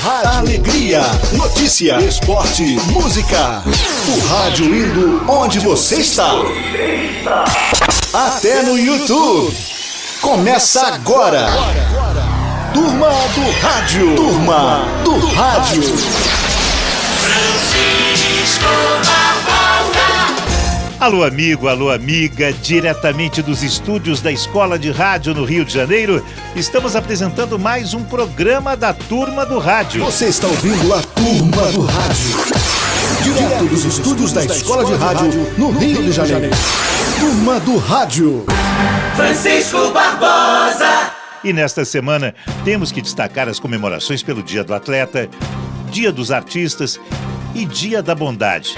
rádio. Alegria, notícia, esporte, música. O rádio indo onde você está. Até no YouTube. Começa agora. Turma do Rádio. Turma do Rádio. Alô amigo, alô amiga, diretamente dos estúdios da Escola de Rádio no Rio de Janeiro, estamos apresentando mais um programa da Turma do Rádio. Você está ouvindo a Turma do Rádio, direto dos estúdios da Escola de Rádio no Rio de Janeiro. Turma do Rádio. Francisco Barbosa. E nesta semana temos que destacar as comemorações pelo Dia do Atleta, Dia dos Artistas e Dia da Bondade.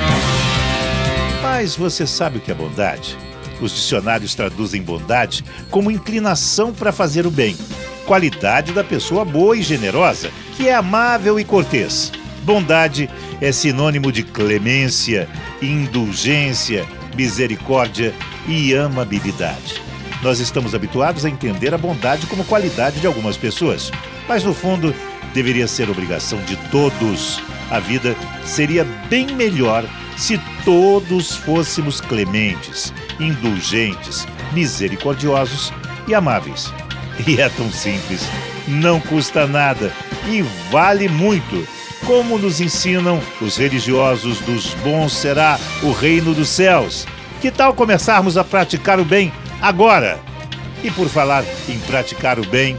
Mas você sabe o que é bondade? Os dicionários traduzem bondade como inclinação para fazer o bem, qualidade da pessoa boa e generosa, que é amável e cortês. Bondade é sinônimo de clemência, indulgência, misericórdia e amabilidade. Nós estamos habituados a entender a bondade como qualidade de algumas pessoas, mas no fundo deveria ser obrigação de todos. A vida seria bem melhor se todos fôssemos clementes, indulgentes, misericordiosos e amáveis. E é tão simples, não custa nada e vale muito. Como nos ensinam os religiosos dos bons será o reino dos céus. Que tal começarmos a praticar o bem agora? E por falar em praticar o bem,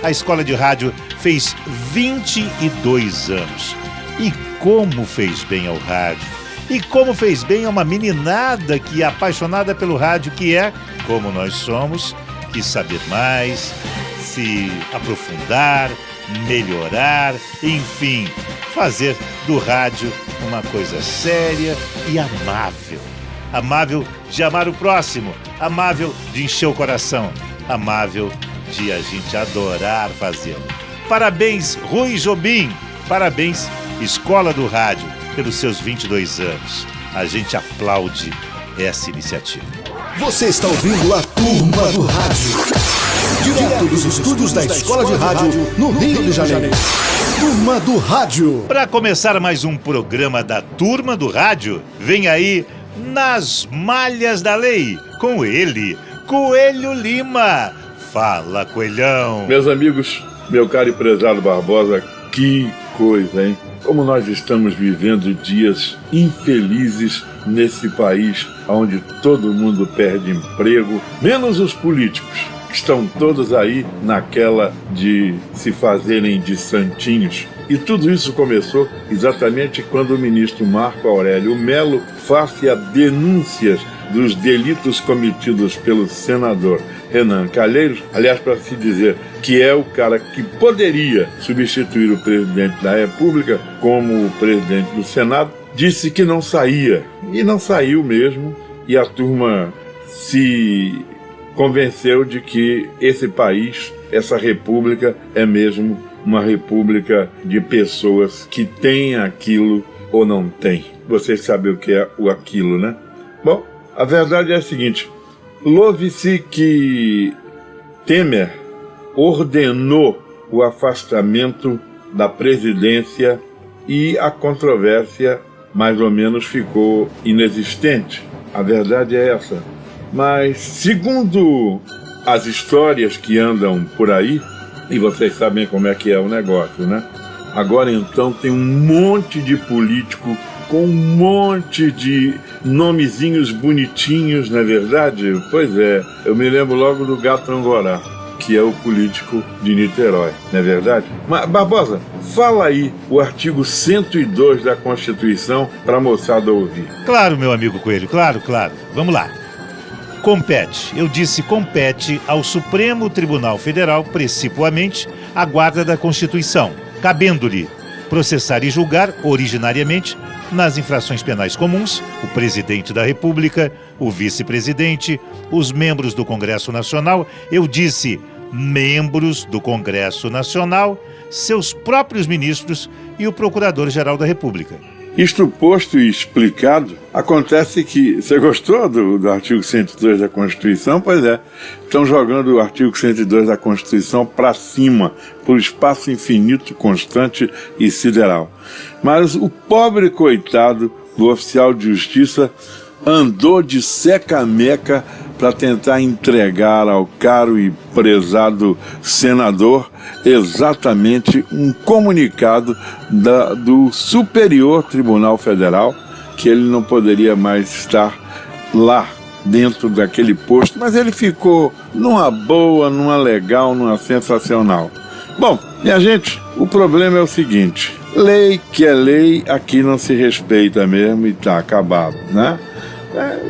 a Escola de Rádio fez 22 anos. E como fez bem ao rádio! E como fez bem a uma meninada que é apaixonada pelo rádio, que é, como nós somos, quis saber mais, se aprofundar, melhorar, enfim, fazer do rádio uma coisa séria e amável. Amável de amar o próximo, amável de encher o coração, amável de a gente adorar fazê-lo. Parabéns, Rui Jobim! Parabéns, Escola do Rádio, pelos seus 22 anos. A gente aplaude essa iniciativa. Você está ouvindo a Turma do Rádio, direto dos estúdios da Escola de Rádio no Rio de Janeiro. Turma do Rádio. Para começar mais um programa da Turma do Rádio, vem aí Nas Malhas da Lei, com ele, Coelho Lima. Fala, Coelhão. Meus amigos, meu caro e prezado Barbosa, que coisa, hein? Como nós estamos vivendo dias infelizes nesse país onde todo mundo perde emprego, menos os políticos, que estão todos aí naquela de se fazerem de santinhos. E tudo isso começou exatamente quando o ministro Marco Aurélio Mello, face a denúncias dos delitos cometidos pelo senador Renan Calheiros, aliás, para se dizer que é o cara que poderia substituir o presidente da República como o presidente do Senado, disse que não saía. E não saiu mesmo, e a turma se convenceu de que esse país, essa república, é mesmo uma república de pessoas que têm aquilo ou não têm. Vocês sabem o que é o aquilo, né? Bom, a verdade é a seguinte: louve-se que Temer ordenou o afastamento da presidência e a controvérsia mais ou menos ficou inexistente. A verdade é essa. Mas, segundo as histórias que andam por aí, e vocês sabem como é que é o negócio, né? Agora então tem um monte de político com um monte de nomezinhos bonitinhos, não é verdade? Pois é, eu me lembro logo do Gato Angorá, que é o político de Niterói, não é verdade? Mas, Barbosa, fala aí o artigo 102 da Constituição para a moçada ouvir. Claro, meu amigo Coelho, claro. Vamos lá. Compete, eu disse compete ao Supremo Tribunal Federal, precipuamente, a guarda da Constituição, cabendo-lhe processar e julgar, originariamente, nas infrações penais comuns, o presidente da República, o vice-presidente, os membros do Congresso Nacional, eu disse membros do Congresso Nacional, seus próprios ministros e o Procurador-Geral da República. Isto posto e explicado, acontece que... Você gostou do artigo 102 da Constituição? Pois é, estão jogando o artigo 102 da Constituição para cima, por espaço infinito, constante e sideral. Mas o pobre coitado do oficial de justiça andou de seca-meca para tentar entregar ao caro e prezado senador exatamente um comunicado do Superior Tribunal Federal, que ele não poderia mais estar lá dentro daquele posto, mas ele ficou numa boa, numa legal, numa sensacional. Bom, minha gente, o problema é o seguinte: lei que é lei, aqui não se respeita mesmo e tá acabado, né?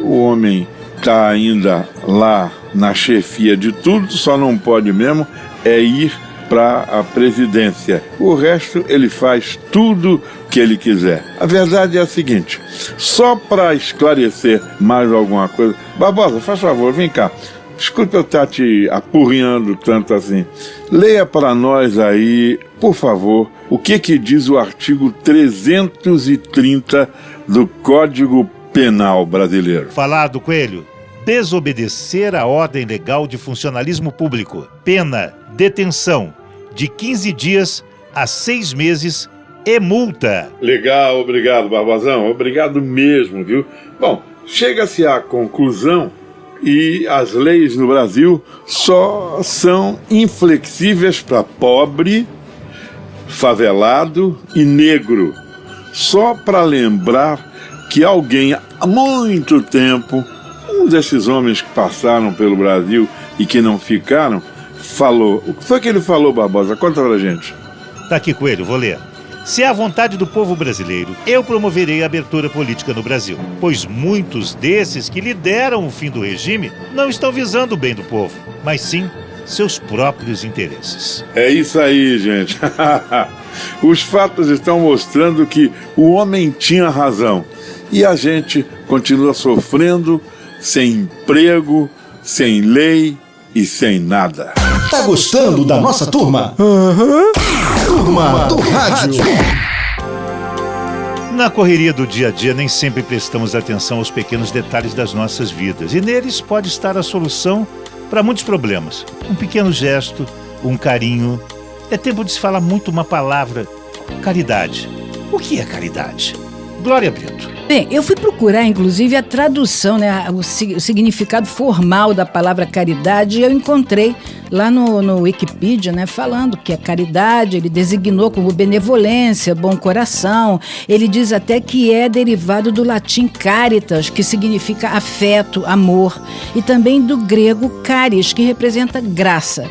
O homem está ainda lá na chefia de tudo, só não pode mesmo ir para a presidência. O resto ele faz tudo que ele quiser. A verdade é a seguinte, só para esclarecer mais alguma coisa, Barbosa, faz favor, vem cá. Desculpe eu estar te apurrinhando tanto assim. Leia para nós aí, por favor, o que diz o artigo 330 do Código Penal brasileiro. Falado, Coelho. Desobedecer a ordem legal de funcionalismo público. Pena, detenção, de 15 dias a 6 meses e multa. Legal, obrigado, Barbazão. Obrigado mesmo, viu? Bom, chega-se à conclusão e as leis no Brasil só são inflexíveis para pobre, favelado e negro. Só para lembrar que alguém há muito tempo, um desses homens que passaram pelo Brasil e que não ficaram, falou. O que foi que ele falou, Barbosa? Conta pra gente. Tá aqui, Coelho, vou ler. Se é a vontade do povo brasileiro, eu promoverei a abertura política no Brasil, pois muitos desses que lideram o fim do regime não estão visando o bem do povo, mas sim seus próprios interesses. É isso aí, gente. Os fatos estão mostrando que o homem tinha razão. E a gente continua sofrendo, sem emprego, sem lei e sem nada. Tá gostando da nossa turma? Turma do Rádio. Na correria do dia a dia, nem sempre prestamos atenção aos pequenos detalhes das nossas vidas. E neles pode estar a solução para muitos problemas. Um pequeno gesto, um carinho. É tempo de se falar muito uma palavra: caridade. O que é caridade? Glória Brito. Bem, eu fui procurar, inclusive, a tradução, né, o significado formal da palavra caridade, e eu encontrei lá no Wikipedia, né, falando que a caridade, ele designou como benevolência, bom coração. Ele diz até que é derivado do latim caritas, que significa afeto, amor, e também do grego caris, que representa graça.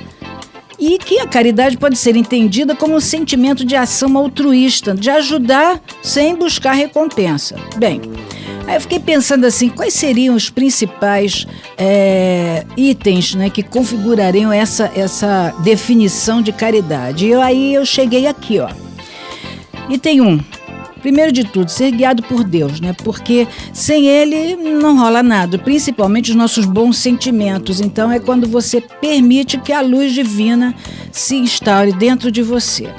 E que a caridade pode ser entendida como um sentimento de ação altruísta, de ajudar sem buscar recompensa. Bem, aí eu fiquei pensando assim, quais seriam os principais itens, né, que configurariam essa definição de caridade? E aí eu cheguei aqui, ó. Item 1. Primeiro de tudo, ser guiado por Deus, né? Porque sem Ele não rola nada, principalmente os nossos bons sentimentos. Então é quando você permite que a luz divina se instaure dentro de você.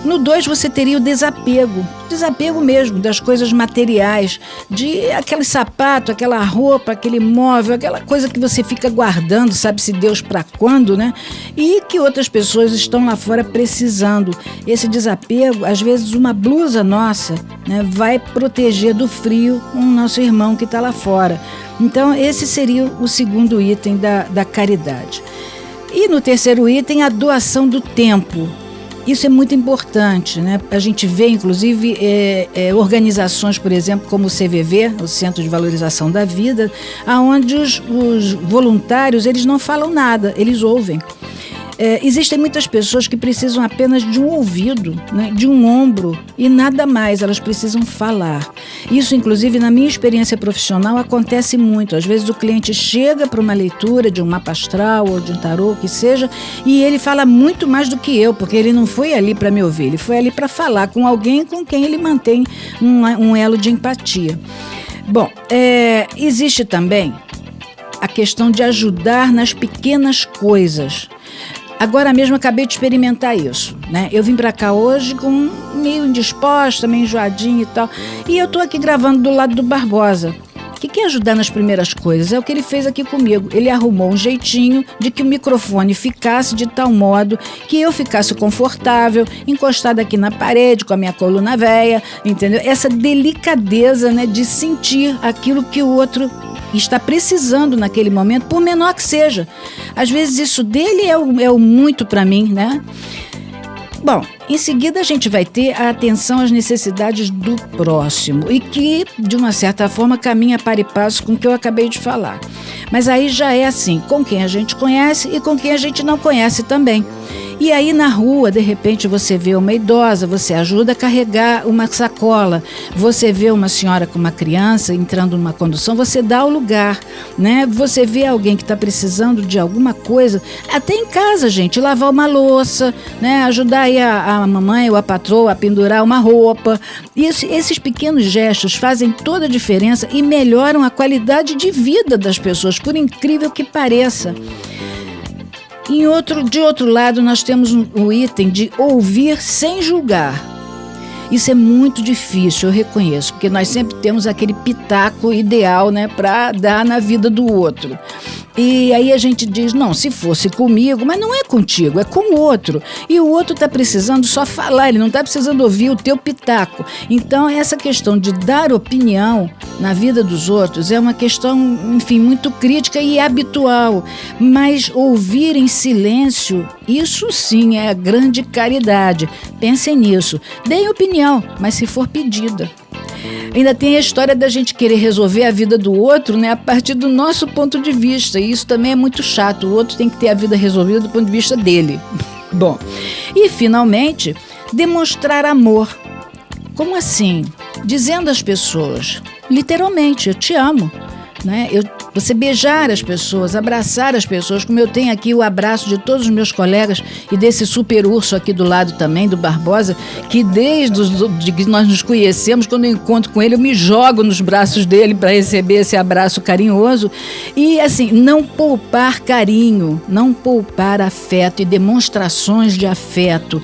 No 2, você teria o desapego mesmo das coisas materiais, de aquele sapato, aquela roupa, aquele móvel, aquela coisa que você fica guardando, sabe-se Deus para quando, né? E que outras pessoas estão lá fora precisando. Esse desapego, às vezes uma blusa nossa, né, vai proteger do frio um nosso irmão que está lá fora. Então esse seria o segundo item da caridade. E no terceiro item, a doação do tempo. Isso é muito importante, né? A gente vê, inclusive, organizações, por exemplo, como o CVV, o Centro de Valorização da Vida, onde os voluntários, eles não falam nada, eles ouvem. Existem muitas pessoas que precisam apenas de um ouvido, né, de um ombro e nada mais, elas precisam falar. Isso, inclusive, na minha experiência profissional, acontece muito. Às vezes o cliente chega para uma leitura de um mapa astral ou de um tarô, o que seja, e ele fala muito mais do que eu, porque ele não foi ali para me ouvir, ele foi ali para falar com alguém com quem ele mantém um elo de empatia. Bom, existe também a questão de ajudar nas pequenas coisas. Agora mesmo acabei de experimentar isso, né? Eu vim pra cá hoje meio indisposta, meio enjoadinha e tal. E eu tô aqui gravando do lado do Barbosa, que quer ajudar nas primeiras coisas. É o que ele fez aqui comigo. Ele arrumou um jeitinho de que o microfone ficasse de tal modo que eu ficasse confortável, encostada aqui na parede, com a minha coluna véia, entendeu? Essa delicadeza, né, de sentir aquilo que o outro está precisando naquele momento, por menor que seja. Às vezes isso dele é o muito para mim, né? Bom, em seguida a gente vai ter a atenção às necessidades do próximo e que, de uma certa forma, caminha para e passo com o que eu acabei de falar. Mas aí já é assim, com quem a gente conhece e com quem a gente não conhece também. E aí na rua, de repente, você vê uma idosa, você ajuda a carregar uma sacola, você vê uma senhora com uma criança entrando numa condução, você dá o lugar, né? Você vê alguém que está precisando de alguma coisa, até em casa, gente, lavar uma louça, né? Ajudar aí a mamãe ou a patroa a pendurar uma roupa. Esses pequenos gestos fazem toda a diferença e melhoram a qualidade de vida das pessoas, por incrível que pareça. De outro lado, nós temos o item de ouvir sem julgar. Isso é muito difícil, eu reconheço, porque nós sempre temos aquele pitaco ideal, né, para dar na vida do outro. E aí a gente diz, não, se fosse comigo, mas não é contigo, é com o outro. E o outro está precisando só falar, ele não está precisando ouvir o teu pitaco. Então essa questão de dar opinião na vida dos outros é uma questão, enfim, muito crítica e habitual. Mas ouvir em silêncio, isso sim é a grande caridade. Pensem nisso. Deem opinião, mas se for pedida. Ainda tem a história da gente querer resolver a vida do outro, né, a partir do nosso ponto de vista. E isso também é muito chato. O outro tem que ter a vida resolvida do ponto de vista dele. Bom, e finalmente, demonstrar amor. Como assim? Dizendo às pessoas, literalmente, eu te amo. Né? Você beijar as pessoas, abraçar as pessoas, como eu tenho aqui o abraço de todos os meus colegas e desse super urso aqui do lado também, do Barbosa, que desde que nós nos conhecemos, quando eu encontro com ele, eu me jogo nos braços dele para receber esse abraço carinhoso. E assim, não poupar carinho, não poupar afeto e demonstrações de afeto,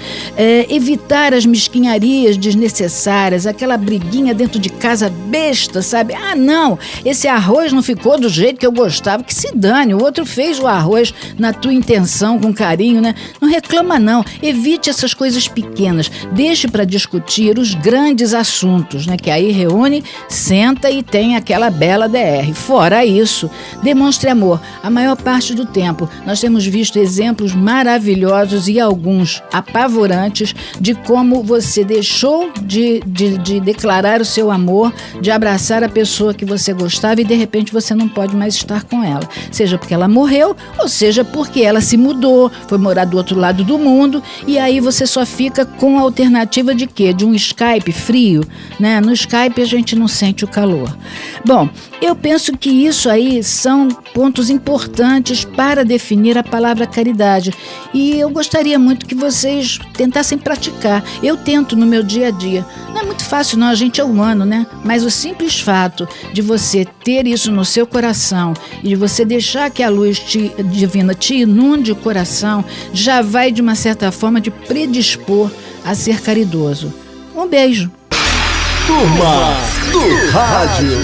evitar as mesquinharias desnecessárias, aquela briguinha dentro de casa besta, sabe? Ah, não, esse arroz não ficou do jeito que eu gostava, que se dane, o outro fez o arroz na tua intenção, com carinho, né? Não reclama não, evite essas coisas pequenas, deixe para discutir os grandes assuntos, né? Que aí reúne, senta e tem aquela bela DR. Fora isso, demonstre amor. A maior parte do tempo, nós temos visto exemplos maravilhosos e alguns apavorantes de como você deixou de declarar o seu amor, de abraçar a pessoa que você gostava e de repente você não pode mais estar com ela, seja porque ela morreu ou seja porque ela se mudou, foi morar do outro lado do mundo e aí você só fica com a alternativa de quê? De um Skype frio, né? No Skype a gente não sente o calor. Bom, eu penso que isso aí são pontos importantes para definir a palavra caridade e eu gostaria muito que vocês tentassem praticar. Eu tento no meu dia a dia. Não é muito fácil não, a gente é humano, né? Mas o simples fato de você ter isso no seu coração e de você deixar que a luz divina te inunde o coração, já vai de uma certa forma de predispor a ser caridoso. Um beijo. Turma do Rádio.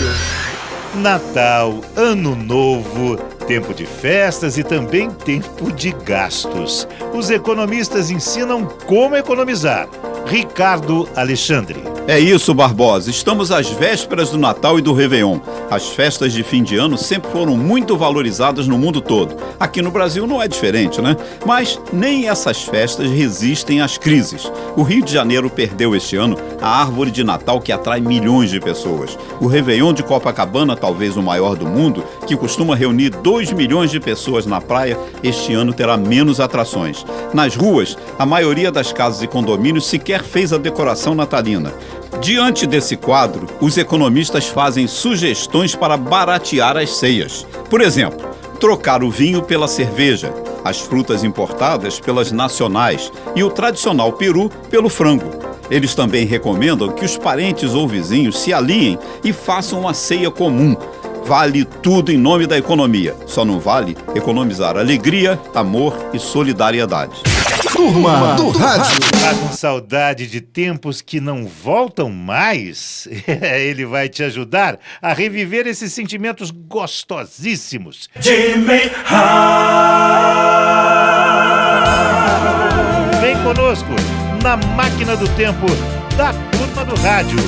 Natal, Ano Novo, tempo de festas e também tempo de gastos. Os economistas ensinam como economizar. Ricardo Alexandre. É isso, Barbosa. Estamos às vésperas do Natal e do Réveillon. As festas de fim de ano sempre foram muito valorizadas no mundo todo. Aqui no Brasil não é diferente, né? Mas nem essas festas resistem às crises. O Rio de Janeiro perdeu este ano a árvore de Natal que atrai milhões de pessoas. O Réveillon de Copacabana, talvez o maior do mundo, que costuma reunir 2 milhões de pessoas na praia, este ano terá menos atrações. Nas ruas, a maioria das casas e condomínios sequer fez a decoração natalina. Diante desse quadro, os economistas fazem sugestões para baratear as ceias. Por exemplo, trocar o vinho pela cerveja, as frutas importadas pelas nacionais e o tradicional peru pelo frango. Eles também recomendam que os parentes ou vizinhos se aliem e façam uma ceia comum. Vale tudo em nome da economia. Só não vale economizar alegria, amor e solidariedade. Turma do Rádio. Tá com saudade de tempos que não voltam mais? Ele vai te ajudar a reviver esses sentimentos gostosíssimos. Jimmy Vem conosco na máquina do tempo da Turma do Rádio.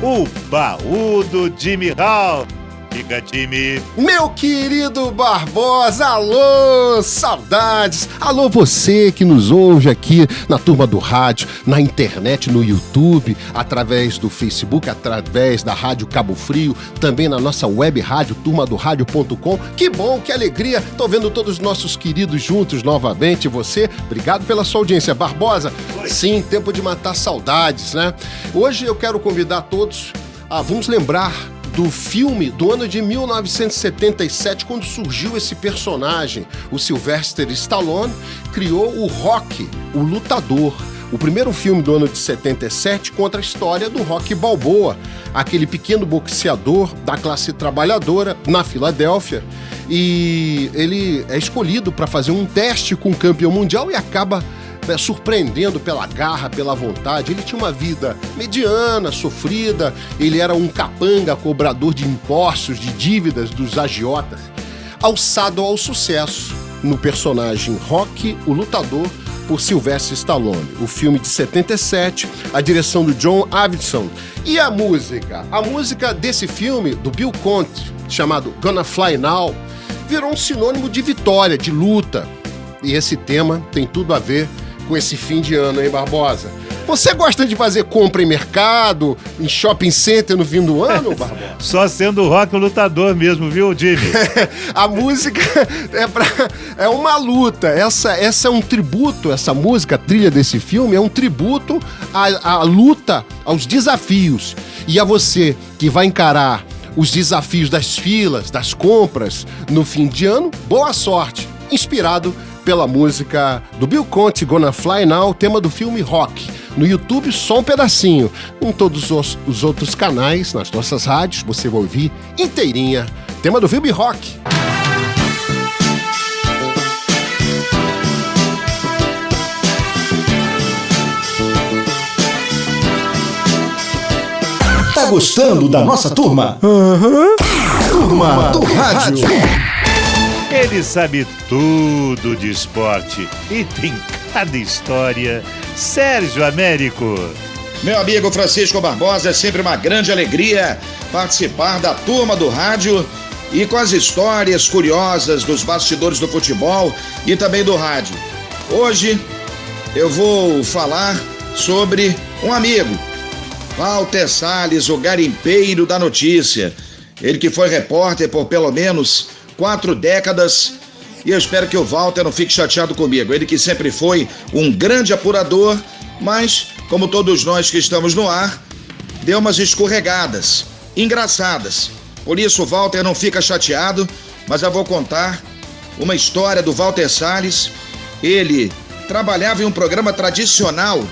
O baú do Jimmy Hall. Diga, Jimmy. Meu querido Barbosa, alô, saudades. Alô, você que nos ouve aqui na Turma do Rádio, na internet, no YouTube, através do Facebook, através da Rádio Cabo Frio, também na nossa web rádio, turmadoradio.com. Que bom, que alegria. Tô vendo todos os nossos queridos juntos novamente. Você, obrigado pela sua audiência. Barbosa, sim, tempo de matar saudades, né? Hoje eu quero convidar todos a vamos lembrar do filme do ano de 1977, quando surgiu esse personagem. O Sylvester Stallone criou o Rocky, o Lutador. O primeiro filme do ano de 77 conta a história do Rocky Balboa, aquele pequeno boxeador da classe trabalhadora na Filadélfia. E ele é escolhido para fazer um teste com o campeão mundial e acaba surpreendendo pela garra, pela vontade. Ele tinha uma vida mediana, sofrida, ele era um capanga, cobrador de impostos, de dívidas dos agiotas, alçado ao sucesso no personagem Rocky, o Lutador, por Sylvester Stallone. O filme de 77, a direção do John Avildsen. E a música desse filme, do Bill Conti, chamado Gonna Fly Now, virou um sinônimo de vitória, de luta. E esse tema tem tudo a ver com esse fim de ano, hein, Barbosa? Você gosta de fazer compra em mercado, em shopping center no fim do ano, Barbosa? Só sendo o Rock o Lutador mesmo, viu, Jimmy? A música é uma luta. Essa é um tributo, essa música, a trilha desse filme, é um tributo à luta, aos desafios. E a você que vai encarar os desafios das filas, das compras no fim de ano, boa sorte. Inspirado pela música do Bill Conti, Gonna Fly Now, tema do filme Rock. No YouTube, só um pedacinho. Em todos os outros canais, nas nossas rádios, você vai ouvir inteirinha. Tema do filme Rock. Tá gostando da nossa turma? Turma do Rádio. Ele sabe tudo de esporte e tem cada história. Sérgio Américo. Meu amigo Francisco Barbosa, é sempre uma grande alegria participar da Turma do Rádio e com as histórias curiosas dos bastidores do futebol e também do rádio. Hoje eu vou falar sobre um amigo, Walter Salles, o garimpeiro da notícia. Ele que foi repórter por pelo menos 4 décadas, e eu espero que o Walter não fique chateado comigo. Ele que sempre foi um grande apurador, mas, como todos nós que estamos no ar, deu umas escorregadas, engraçadas. Por isso o Walter não fica chateado, mas eu vou contar uma história do Walter Salles. Ele trabalhava em um programa tradicional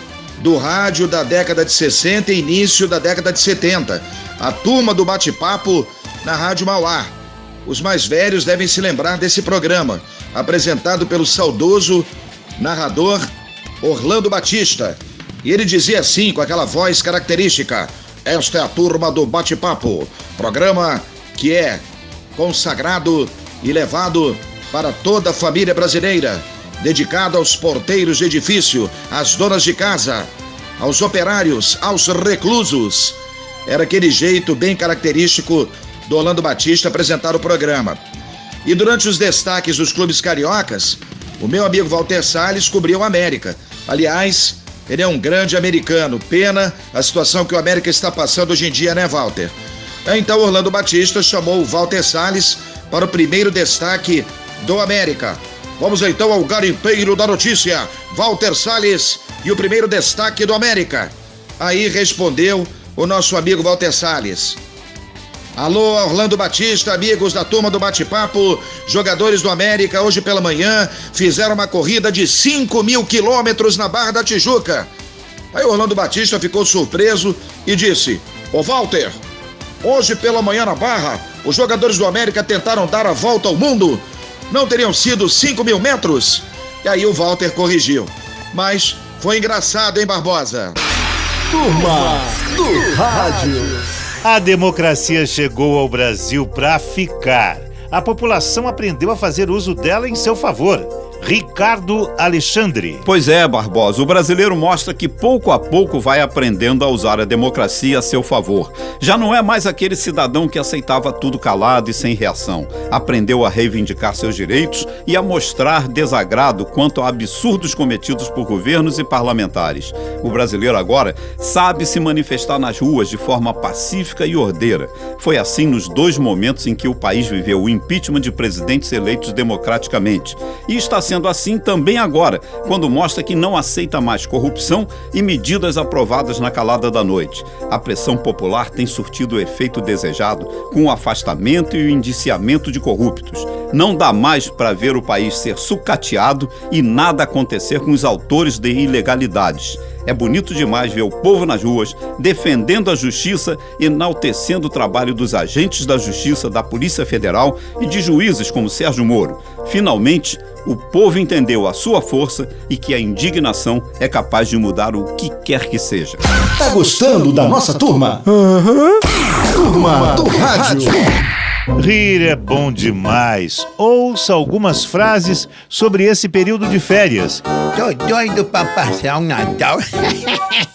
do rádio da década de 60 e início da década de 70, a Turma do Bate-Papo na Rádio Mauá. Os mais velhos devem se lembrar desse programa, apresentado pelo saudoso narrador Orlando Batista. E ele dizia assim, com aquela voz característica: esta é a Turma do Bate-Papo, programa que é consagrado e levado para toda a família brasileira, dedicado aos porteiros de edifício, às donas de casa, aos operários, aos reclusos. Era aquele jeito bem característico do Orlando Batista apresentar o programa. E durante os destaques dos clubes cariocas, o meu amigo Walter Salles cobriu o América. Aliás, ele é um grande americano. Pena a situação que o América está passando hoje em dia, né, Walter? Então Orlando Batista chamou o Walter Salles para o primeiro destaque do América. Vamos então ao garimpeiro da notícia, Walter Salles, e o primeiro destaque do América. Aí respondeu o nosso amigo Walter Salles: alô, Orlando Batista, amigos da Turma do Bate-Papo, jogadores do América hoje pela manhã fizeram uma corrida de 5.000 quilômetros na Barra da Tijuca. Aí Orlando Batista ficou surpreso e disse: ô Walter, hoje pela manhã na Barra os jogadores do América tentaram dar a volta ao mundo. Não teriam sido 5.000 metros? E aí o Walter corrigiu. Mas foi engraçado, hein, Barbosa? Turma do Rádio. A democracia chegou ao Brasil para ficar. A população aprendeu a fazer uso dela em seu favor. Ricardo Alexandre. Pois é, Barbosa, o brasileiro mostra que pouco a pouco vai aprendendo a usar a democracia a seu favor. Já não é mais aquele cidadão que aceitava tudo calado e sem reação. Aprendeu a reivindicar seus direitos e a mostrar desagrado quanto a absurdos cometidos por governos e parlamentares. O brasileiro agora sabe se manifestar nas ruas de forma pacífica e ordeira. Foi assim nos 2 momentos em que o país viveu o impeachment de presidentes eleitos democraticamente. E está sendo assim também agora, quando mostra que não aceita mais corrupção e medidas aprovadas na calada da noite. A pressão popular tem surtido o efeito desejado com o afastamento e o indiciamento de corruptos. Não dá mais para ver o país ser sucateado e nada acontecer com os autores de ilegalidades. É bonito demais ver o povo nas ruas, defendendo a justiça, enaltecendo o trabalho dos agentes da justiça, da Polícia Federal e de juízes como Sérgio Moro. Finalmente, o povo entendeu a sua força e que a indignação é capaz de mudar o que quer que seja. Tá gostando da nossa turma? Turma do Rádio. Rir é bom demais. Ouça algumas frases sobre esse período de férias. Tô doido pra passar um Natal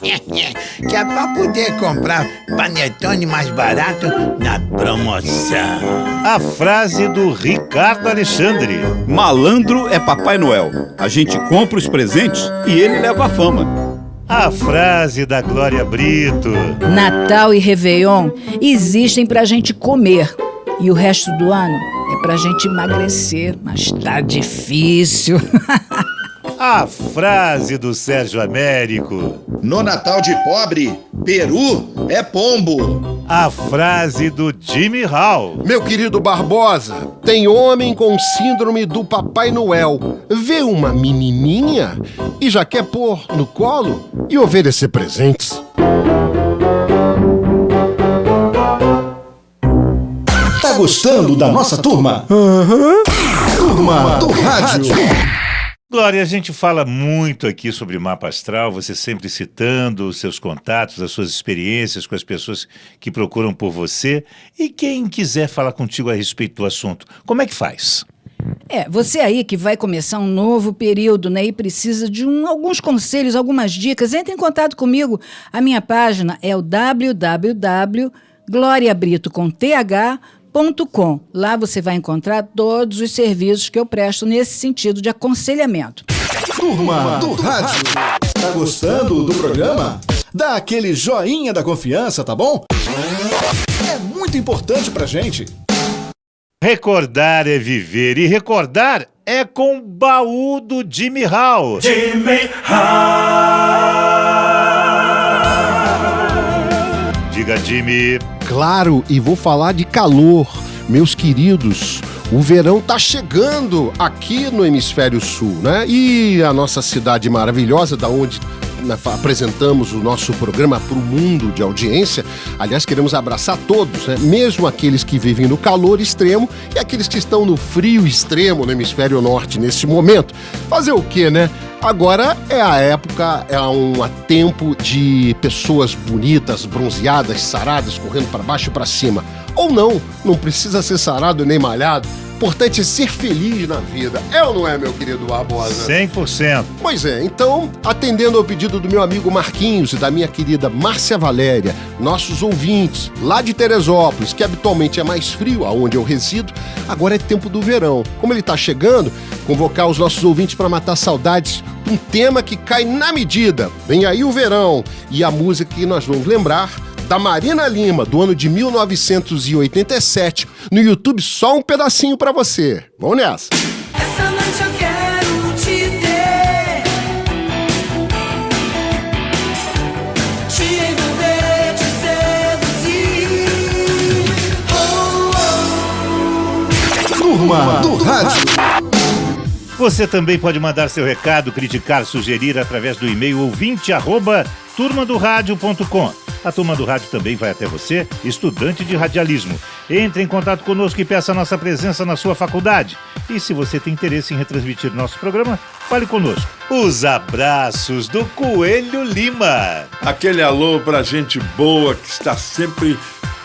que é pra poder comprar panetone mais barato na promoção. A frase do Ricardo Alexandre. Malandro é Papai Noel. A gente compra os presentes e ele leva a fama. A frase da Glória Brito. Natal e Réveillon existem pra gente comer. E o resto do ano é pra gente emagrecer, mas tá difícil. A frase do Sérgio Américo. No Natal de pobre, peru é pombo. A frase do Jimmy Hall. Meu querido Barbosa, tem homem com síndrome do Papai Noel. Vê uma menininha e já quer pôr no colo e oferecer presentes. Tá gostando da nossa turma? Turma do Rádio. Glória, a gente fala muito aqui sobre mapa astral, você sempre citando os seus contatos, as suas experiências com as pessoas que procuram por você. E quem quiser falar contigo a respeito do assunto, como é que faz? Você aí que vai começar um novo período, né, e precisa de alguns conselhos, algumas dicas, entre em contato comigo. A minha página é o www.gloriabrito.com. Lá você vai encontrar todos os serviços que eu presto nesse sentido de aconselhamento. Turma do Rádio. Tá gostando do programa? Dá aquele joinha da confiança, tá bom? É muito importante pra gente. Recordar é viver e recordar é com o baú do Jimmy Hall. Jimmy Hall. Diga, Jimmy. Claro, e vou falar de calor. Meus queridos, o verão tá chegando aqui no Hemisfério Sul, né? E a nossa cidade maravilhosa, da onde apresentamos o nosso programa para o mundo de audiência. Aliás, queremos abraçar todos, né? Mesmo aqueles que vivem no calor extremo e aqueles que estão no frio extremo no Hemisfério Norte nesse momento. Fazer o quê, né? Agora é a época, é um tempo de pessoas bonitas, bronzeadas, saradas, correndo para baixo e para cima. Ou não precisa ser sarado nem malhado. O importante é ser feliz na vida. É ou não é, meu querido Barbosa? 100%. Pois é, então, atendendo ao pedido do meu amigo Marquinhos e da minha querida Márcia Valéria, nossos ouvintes lá de Teresópolis, que habitualmente é mais frio, aonde eu resido, agora é tempo do verão. Como ele tá chegando, convocar os nossos ouvintes para matar saudades, um tema que cai na medida. Vem aí o verão e a música que nós vamos lembrar da Marina Lima, do ano de 1987. No YouTube, só um pedacinho pra você. Vamos nessa. Essa noite eu quero te ter, te envolver, te seduzir. Turma do Rádio. Você também pode mandar seu recado, criticar, sugerir através do e-mail ouvinte@turmadoradio.com. A Turma do Rádio também vai até você, estudante de radialismo. Entre em contato conosco e peça a nossa presença na sua faculdade. E se você tem interesse em retransmitir nosso programa, fale conosco. Os abraços do Coelho Lima. Aquele alô pra gente boa que está sempre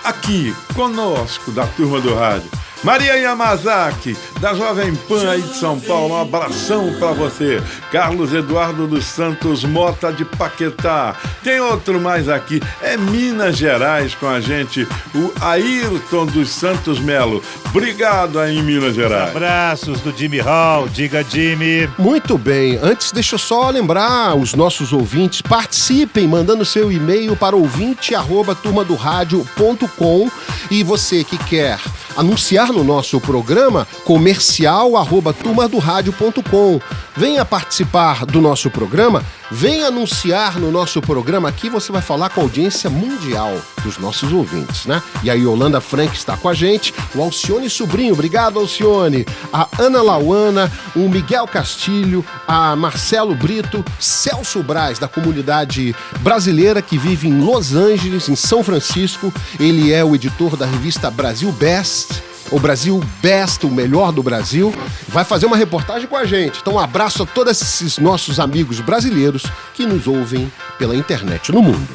aqui conosco da Turma do Rádio. Maria Yamazaki, da Jovem Pan aí de São Paulo, um abração pra você. Carlos Eduardo dos Santos Mota de Paquetá. Tem outro mais aqui, é Minas Gerais com a gente, o Ayrton dos Santos Melo. Obrigado aí em Minas Gerais. Abraços do Jimmy Hall, diga Jimmy. Muito bem, antes deixa eu só lembrar os nossos ouvintes, participem mandando seu e-mail para ouvinte@turmadoradio.com e você que quer anunciar no nosso programa, comercial@turmadoradio.com. Venha participar do nosso programa, venha anunciar no nosso programa. Aqui você vai falar com a audiência mundial dos nossos ouvintes, né? E a Yolanda Frank está com a gente, o Alcione Sobrinho, obrigado Alcione, a Ana Lauana, o Miguel Castilho, a Marcelo Brito, Celso Braz, da comunidade brasileira que vive em Los Angeles, em São Francisco. Ele é o editor da revista Brasil Best, o Brasil Best, o melhor do Brasil, vai fazer uma reportagem com a gente. Então um abraço a todos esses nossos amigos brasileiros que nos ouvem pela internet no mundo.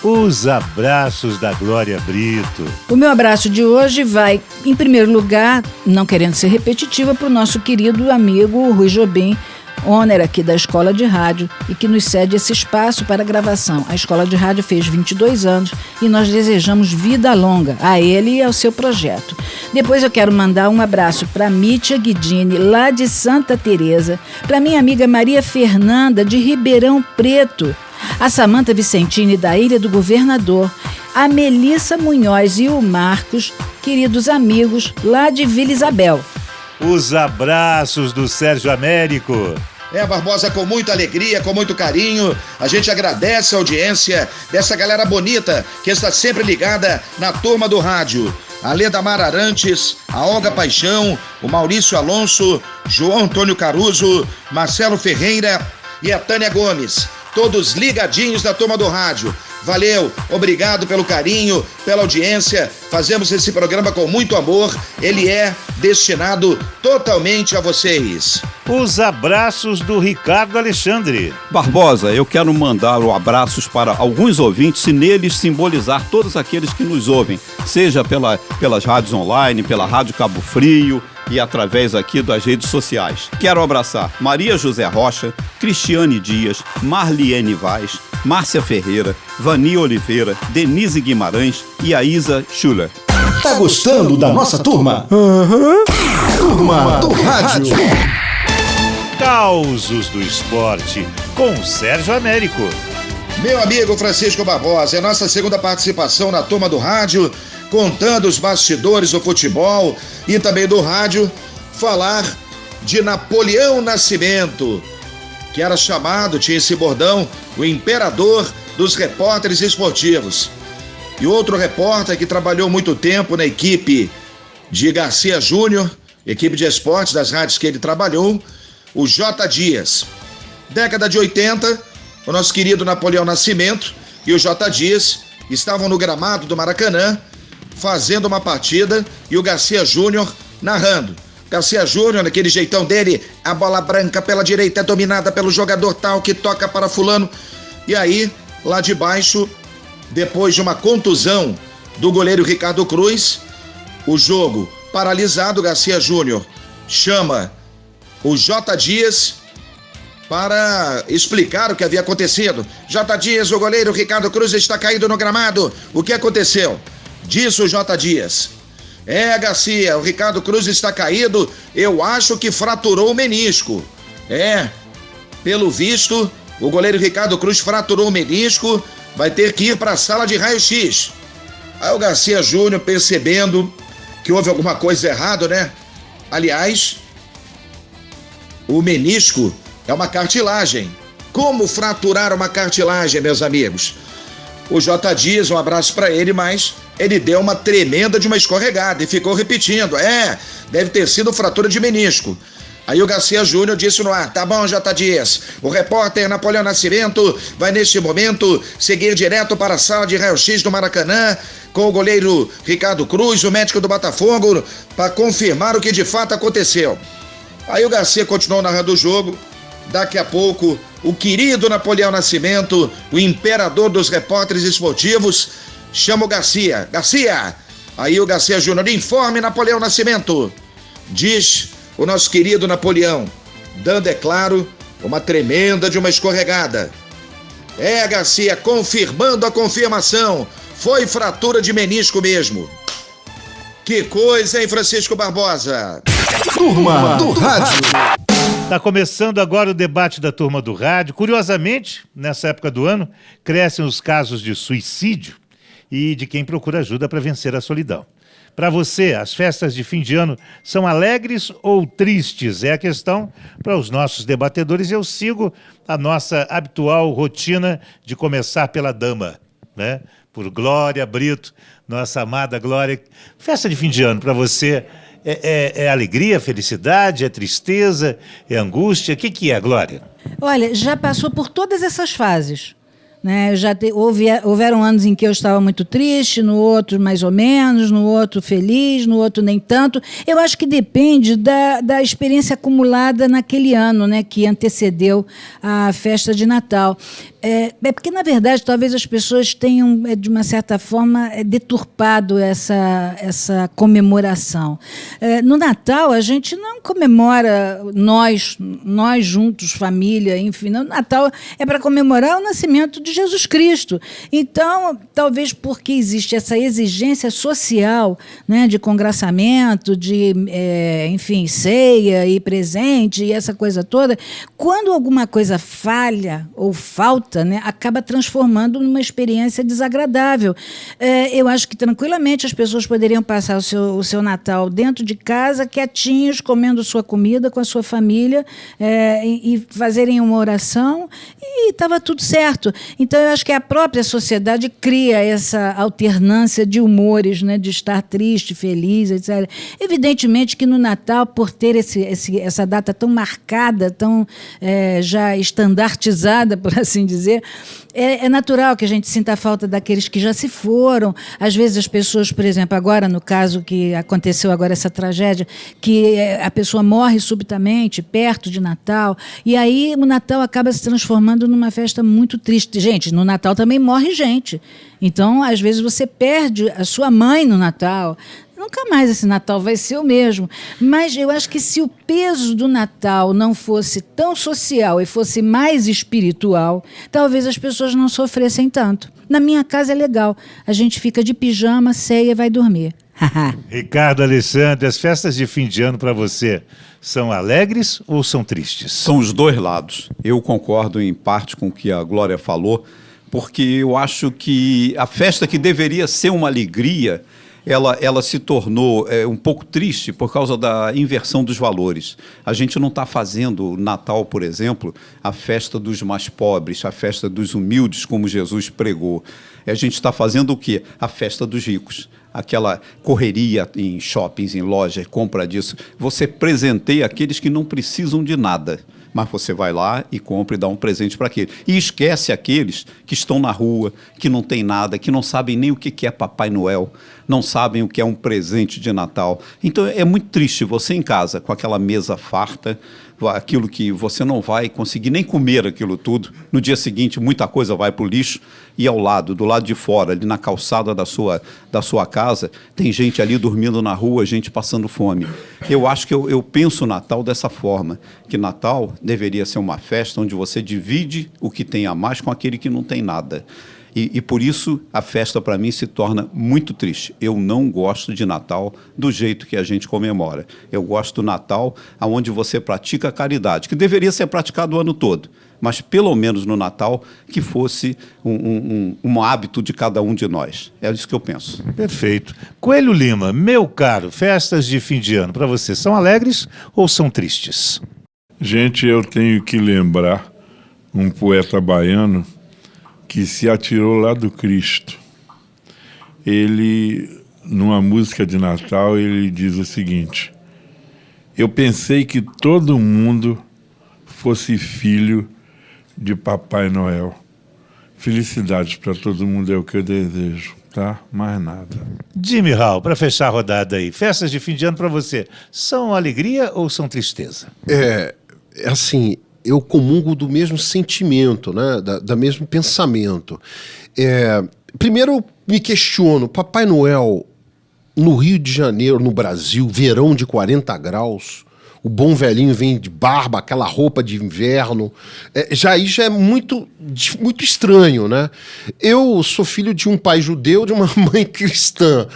Os abraços da Glória Brito. O meu abraço de hoje vai, em primeiro lugar, não querendo ser repetitiva, para o nosso querido amigo Rui Jobim, owner aqui da Escola de Rádio e que nos cede esse espaço para gravação. A Escola de Rádio fez 22 anos e nós desejamos vida longa a ele e ao seu projeto. Depois eu quero mandar um abraço para Mítia Guidini, lá de Santa Teresa, para minha amiga Maria Fernanda, de Ribeirão Preto, a Samanta Vicentini, da Ilha do Governador, a Melissa Munhoz e o Marcos, queridos amigos, lá de Vila Isabel. Os abraços do Sérgio Américo. Barbosa, com muita alegria, com muito carinho, a gente agradece a audiência dessa galera bonita que está sempre ligada na Turma do Rádio. A Leda Mar Arantes, a Olga Paixão, o Maurício Alonso, João Antônio Caruso, Marcelo Ferreira e a Tânia Gomes. Todos ligadinhos na Turma do Rádio. Valeu, obrigado pelo carinho, pela audiência. Fazemos esse programa com muito amor. Ele é destinado totalmente a vocês. Os abraços do Ricardo Alexandre. Barbosa, eu quero mandar abraços para alguns ouvintes e neles simbolizar todos aqueles que nos ouvem, seja pelas rádios online, pela Rádio Cabo Frio e através aqui das redes sociais. Quero abraçar Maria José Rocha, Cristiane Dias, Marliene Vaz, Márcia Ferreira, Vani Oliveira, Denise Guimarães e a Isa Schuller. Tá gostando da nossa turma? Turma do Rádio. Causos do Esporte, com Sérgio Américo. Meu amigo Francisco Barbosa, é nossa segunda participação na Turma do Rádio, contando os bastidores do futebol e também do rádio, falar de Napoleão Nascimento, que era chamado, tinha esse bordão, o imperador dos repórteres esportivos. E outro repórter que trabalhou muito tempo na equipe de Garcia Júnior, equipe de esportes das rádios que ele trabalhou, o J. Dias. Década de 80, o nosso querido Napoleão Nascimento e o J. Dias estavam no gramado do Maracanã, fazendo uma partida, e o Garcia Júnior narrando. Garcia Júnior, naquele jeitão dele, a bola branca pela direita é dominada pelo jogador tal que toca para fulano. E aí, lá de baixo, depois de uma contusão do goleiro Ricardo Cruz, o jogo paralisado, Garcia Júnior chama o J. Dias para explicar o que havia acontecido. J. Dias, o goleiro Ricardo Cruz está caído no gramado. O que aconteceu? Disse o J. Dias. Garcia, o Ricardo Cruz está caído, eu acho que fraturou o menisco. Pelo visto, o goleiro Ricardo Cruz fraturou o menisco, vai ter que ir para a sala de raio-x. Aí o Garcia Júnior, percebendo que houve alguma coisa errada, né? Aliás, o menisco é uma cartilagem. Como fraturar uma cartilagem, meus amigos? O J. Dias, um abraço para ele, mas ele deu uma tremenda de uma escorregada e ficou repetindo. Deve ter sido fratura de menisco. Aí o Garcia Júnior disse no ar: tá bom, J. Dias. O repórter Napoleão Nascimento vai neste momento seguir direto para a sala de raio-x do Maracanã com o goleiro Ricardo Cruz, o médico do Botafogo, para confirmar o que de fato aconteceu. Aí o Garcia continuou narrando o jogo. Daqui a pouco, o querido Napoleão Nascimento, o imperador dos repórteres esportivos, chama o Garcia. Garcia! Aí o Garcia Júnior: informe, Napoleão Nascimento. Diz o nosso querido Napoleão, dando, é claro, uma tremenda de uma escorregada. Garcia, confirmando a confirmação. Foi fratura de menisco mesmo. Que coisa, hein, Francisco Barbosa? Turma do Rádio. Está começando agora o debate da Turma do Rádio. Curiosamente, nessa época do ano, crescem os casos de suicídio e de quem procura ajuda para vencer a solidão. Para você, as festas de fim de ano são alegres ou tristes? É a questão para os nossos debatedores. Eu sigo a nossa habitual rotina de começar pela dama, né? Por Glória Brito, nossa amada Glória. Festa de fim de ano para você é alegria, felicidade, é tristeza, é angústia? O que é, Glória? Olha, já passou por todas essas fases. Né? Houveram anos em que eu estava muito triste, no outro mais ou menos, no outro feliz, no outro nem tanto. Eu acho que depende da experiência acumulada naquele ano, né, que antecedeu a festa de Natal. É porque, na verdade, talvez as pessoas tenham, de uma certa forma, deturpado essa comemoração. No Natal, a gente não comemora nós juntos, família, enfim. No Natal é para comemorar o nascimento de Jesus Cristo. Então, talvez porque existe essa exigência social, né, de congraçamento, de, enfim, ceia e presente e essa coisa toda, quando alguma coisa falha ou falta, né, acaba transformando numa experiência desagradável. Eu acho que tranquilamente as pessoas poderiam passar o seu Natal dentro de casa, quietinhos, comendo sua comida com a sua família, e fazerem uma oração, e estava tudo certo. Então eu acho que a própria sociedade cria essa alternância de humores, né, de estar triste, feliz, etc. Evidentemente que no Natal, por ter essa data tão marcada, tão já estandartizada, por assim dizer, é natural que a gente sinta a falta daqueles que já se foram. Às vezes as pessoas, por exemplo, agora no caso que aconteceu agora essa tragédia, que a pessoa morre subitamente, perto de Natal, e aí o Natal acaba se transformando numa festa muito triste. Gente, no Natal também morre gente. Então, às vezes você perde a sua mãe no Natal. Nunca mais esse Natal vai ser o mesmo. Mas eu acho que se o peso do Natal não fosse tão social e fosse mais espiritual, talvez as pessoas não sofressem tanto. Na minha casa é legal. A gente fica de pijama, ceia e vai dormir. Ricardo Alexandre, as festas de fim de ano para você são alegres ou são tristes? São os dois lados. Eu concordo em parte com o que a Glória falou, porque eu acho que a festa que deveria ser uma alegria, ela se tornou um pouco triste por causa da inversão dos valores. A gente não está fazendo Natal, por exemplo, a festa dos mais pobres, a festa dos humildes, como Jesus pregou. A gente está fazendo o quê? A festa dos ricos. Aquela correria em shoppings, em lojas, compra disso. Você presenteia aqueles que não precisam de nada, mas você vai lá e compra e dá um presente para aquele. E esquece aqueles que estão na rua, que não tem nada, que não sabem nem o que é Papai Noel, não sabem o que é um presente de Natal. Então é muito triste você em casa, com aquela mesa farta, aquilo que você não vai conseguir nem comer aquilo tudo. No dia seguinte, muita coisa vai para o lixo, e ao lado, do lado de fora, ali na calçada da sua casa, tem gente ali dormindo na rua, gente passando fome. Eu acho que eu penso o Natal dessa forma, que Natal deveria ser uma festa onde você divide o que tem a mais com aquele que não tem nada. E por isso a festa para mim se torna muito triste. Eu não gosto de Natal do jeito que a gente comemora. Eu gosto do Natal onde você pratica a caridade, que deveria ser praticado o ano todo, mas pelo menos no Natal que fosse um hábito de cada um de nós. É isso que eu penso. Perfeito. Coelho Lima, meu caro, festas de fim de ano para você são alegres ou são tristes? Gente, eu tenho que lembrar um poeta baiano que se atirou lá do Cristo. Ele, numa música de Natal, ele diz o seguinte: eu pensei que todo mundo fosse filho de Papai Noel. Felicidades para todo mundo é o que eu desejo, tá? Mais nada. Jimmy Hall, para fechar a rodada aí, festas de fim de ano para você, são alegria ou são tristeza? Assim, eu comungo do mesmo sentimento, né? Da mesmo pensamento. Primeiro eu me questiono, Papai Noel no Rio de Janeiro, no Brasil, verão de 40 graus, o bom velhinho vem de barba, aquela roupa de inverno, já é muito, muito estranho, né? Eu sou filho de um pai judeu, de uma mãe cristã,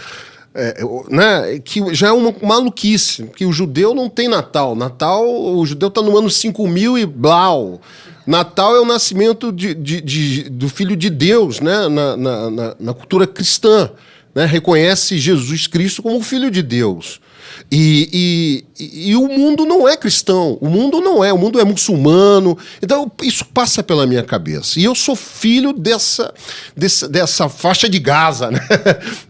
né? Que já é uma maluquice, que o judeu não tem Natal. O judeu está no ano 5000 e blau. Natal é o nascimento do Filho de Deus, né? Na cultura cristã, né? Reconhece Jesus Cristo como o Filho de Deus. E o mundo não é cristão, o mundo é muçulmano. Então isso passa pela minha cabeça. E eu sou filho dessa faixa de Gaza, né?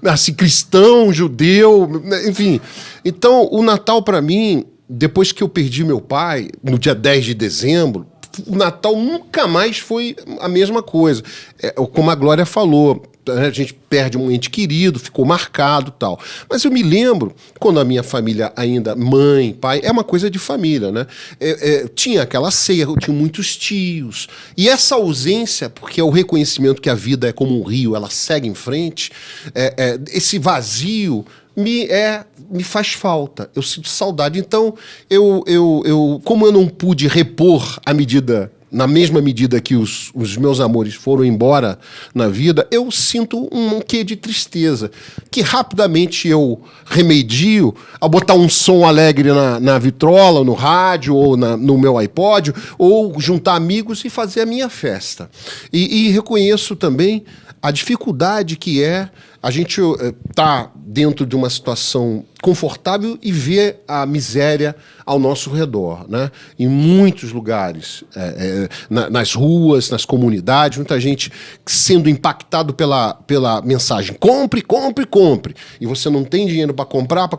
Assim, cristão, judeu, enfim. Então o Natal para mim, depois que eu perdi meu pai, no dia 10 de dezembro, o Natal nunca mais foi a mesma coisa. Como a Glória falou, a gente perde um ente querido, ficou marcado e tal. Mas eu me lembro, quando a minha família ainda, mãe, pai, é uma coisa de família, né? Tinha aquela ceia, eu tinha muitos tios. E essa ausência, porque é o reconhecimento que a vida é como um rio, ela segue em frente, esse vazio me faz falta, eu sinto saudade. Então, como eu não pude repor na mesma medida que os meus amores foram embora na vida, eu sinto um quê de tristeza, que rapidamente eu remedio ao botar um som alegre na vitrola, no rádio, ou no meu iPod, ou juntar amigos e fazer a minha festa. E reconheço também a dificuldade que é a gente tá dentro de uma situação confortável e ver a miséria ao nosso redor, né? Em muitos lugares, nas ruas, nas comunidades, muita gente sendo impactado pela mensagem: compre, compre, compre. E você não tem dinheiro para comprar,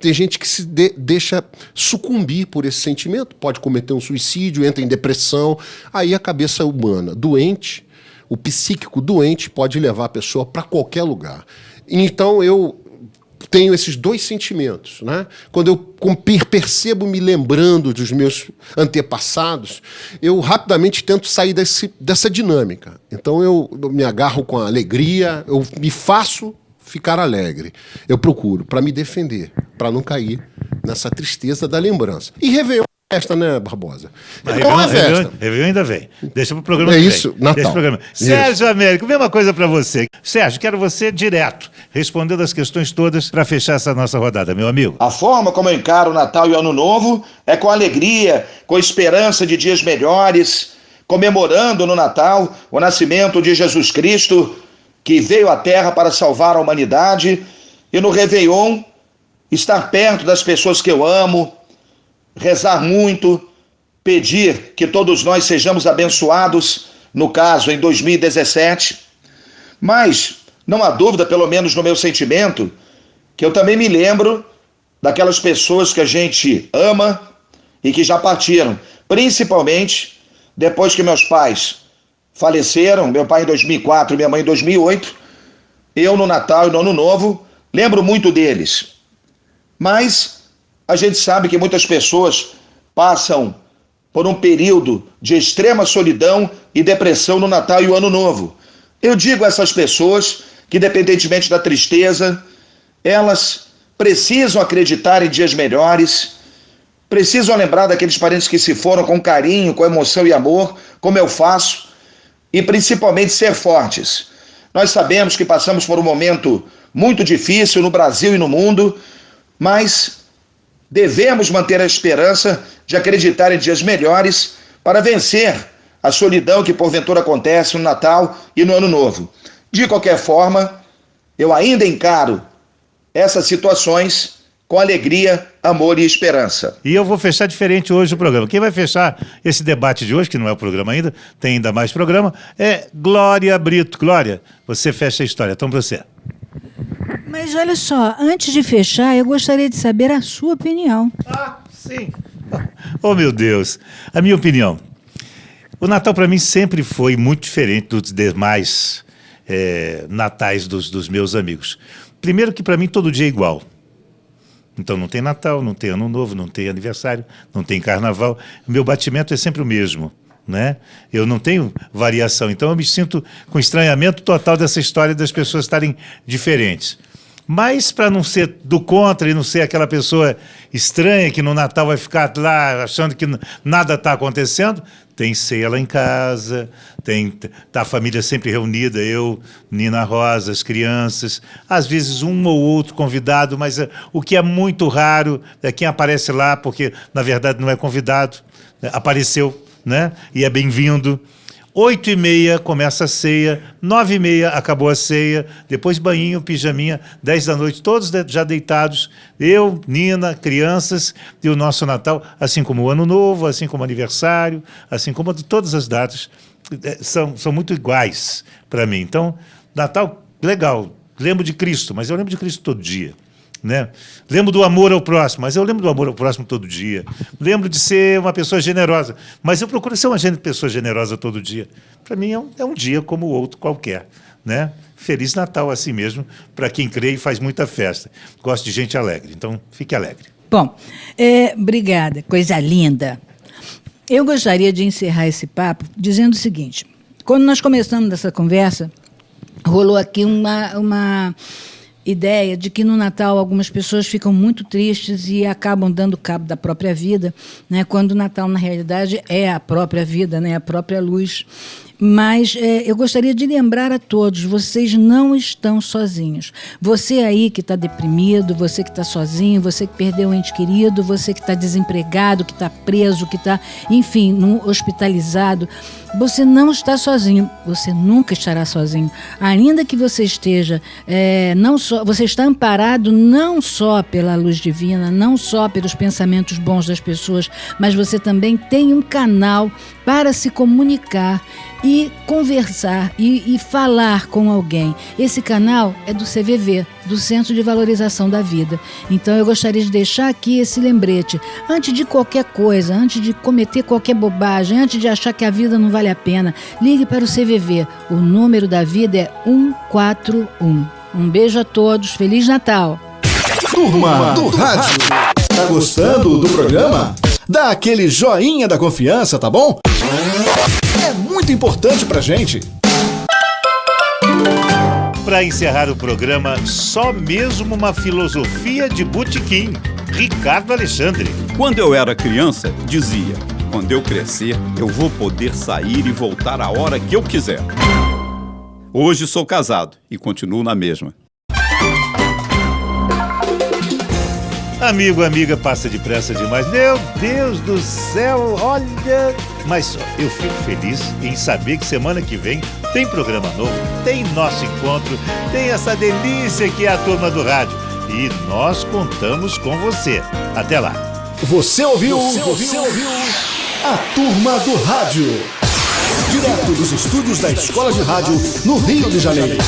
tem gente que se deixa sucumbir por esse sentimento, pode cometer um suicídio, entra em depressão. Aí a cabeça humana doente, o psíquico doente, pode levar a pessoa para qualquer lugar. Então eu tenho esses dois sentimentos, né? Quando eu percebo me lembrando dos meus antepassados, eu rapidamente tento sair dessa dinâmica. Então eu me agarro com a alegria, eu me faço ficar alegre. Eu procuro para me defender, para não cair nessa tristeza da lembrança. E Réveillon festa, né, Barbosa? Réveillon ainda vem. Deixa pro programa que isso, vem. Natal. Deixa pro programa. Sérgio Américo, mesma coisa para você. Sérgio, quero você direto, respondendo as questões todas para fechar essa nossa rodada, meu amigo. A forma como eu encaro o Natal e o Ano Novo é com alegria, com esperança de dias melhores, comemorando no Natal o nascimento de Jesus Cristo, que veio à Terra para salvar a humanidade, e no Réveillon, estar perto das pessoas que eu amo, rezar muito, pedir que todos nós sejamos abençoados, no caso, em 2017. Mas não há dúvida, pelo menos no meu sentimento, que eu também me lembro daquelas pessoas que a gente ama e que já partiram, principalmente depois que meus pais faleceram, meu pai em 2004 e minha mãe em 2008, eu no Natal e no Ano Novo, lembro muito deles. Mas a gente sabe que muitas pessoas passam por um período de extrema solidão e depressão no Natal e o Ano Novo. Eu digo a essas pessoas que, independentemente da tristeza, elas precisam acreditar em dias melhores, precisam lembrar daqueles parentes que se foram com carinho, com emoção e amor, como eu faço, e principalmente ser fortes. Nós sabemos que passamos por um momento muito difícil no Brasil e no mundo, mas devemos manter a esperança de acreditar em dias melhores para vencer a solidão que porventura acontece no Natal e no Ano Novo. De qualquer forma, eu ainda encaro essas situações com alegria, amor e esperança. E eu vou fechar diferente hoje o programa. Quem vai fechar esse debate de hoje, que não é o programa ainda, tem ainda mais programa, é Glória Brito. Glória, você fecha a história. Então, para você. Mas olha só, antes de fechar, eu gostaria de saber a sua opinião. Ah, sim. Oh, meu Deus. A minha opinião. O Natal, para mim, sempre foi muito diferente dos demais natais dos meus amigos. Primeiro que, para mim, todo dia é igual. Então, não tem Natal, não tem Ano Novo, não tem aniversário, não tem Carnaval. O meu batimento é sempre o mesmo, né? Eu não tenho variação. Então, eu me sinto com estranhamento total dessa história das pessoas estarem diferentes. Mas, para não ser do contra e não ser aquela pessoa estranha que no Natal vai ficar lá achando que nada está acontecendo, tem ceia lá em casa, tá a família sempre reunida, eu, Nina Rosa, as crianças, às vezes um ou outro convidado, mas o que é muito raro é quem aparece lá, porque na verdade não é convidado, apareceu, né? E é bem-vindo. 8h30 começa a ceia, 9h30 acabou a ceia, depois banhinho, pijaminha, 10 da noite, todos já deitados, eu, Nina, crianças, e o nosso Natal, assim como o Ano Novo, assim como o aniversário, assim como todas as datas, são muito iguais para mim. Então, Natal, legal, lembro de Cristo, mas eu lembro de Cristo todo dia. Né? Lembro do amor ao próximo, mas eu lembro do amor ao próximo todo dia. Lembro de ser uma pessoa generosa, mas eu procuro ser uma pessoa generosa todo dia. Para mim é um dia como o outro qualquer, né? Feliz Natal assim mesmo, para quem crê e faz muita festa. Gosto de gente alegre, então fique alegre. Bom, obrigada, coisa linda. Eu gostaria de encerrar esse papo dizendo o seguinte: quando nós começamos essa conversa, rolou aqui uma ideia de que no Natal algumas pessoas ficam muito tristes e acabam dando cabo da própria vida, né? Quando o Natal, na realidade, é a própria vida, né? A própria luz. Mas eu gostaria de lembrar a todos, vocês não estão sozinhos. Você aí que está deprimido, você que está sozinho, você que perdeu um ente querido, você que está desempregado, que está preso, que está, enfim, hospitalizado, você não está sozinho, você nunca estará sozinho. Ainda que você esteja, você está amparado não só pela luz divina, não só pelos pensamentos bons das pessoas, mas você também tem um canal para se comunicar e conversar e falar com alguém. Esse canal é do CVV, do Centro de Valorização da Vida. Então eu gostaria de deixar aqui esse lembrete. Antes de qualquer coisa, antes de cometer qualquer bobagem, antes de achar que a vida não vale a pena, ligue para o CVV. O número da vida é 141. Um beijo a todos. Feliz Natal. Turma do Rádio. Tá gostando do programa? Dá aquele joinha da confiança, tá bom? É muito importante pra gente. Para encerrar o programa, só mesmo uma filosofia de botequim. Ricardo Alexandre. Quando eu era criança, dizia: quando eu crescer, eu vou poder sair e voltar a hora que eu quiser. Hoje sou casado e continuo na mesma. Amigo, amiga, passa depressa demais. Meu Deus do céu, olha... Mas eu fico feliz em saber que semana que vem tem programa novo, tem nosso encontro, tem essa delícia que é a Turma do Rádio. E nós contamos com você. Até lá. Você ouviu a Turma do Rádio. Direto dos estúdios da Escola de Rádio, no Rio de Janeiro.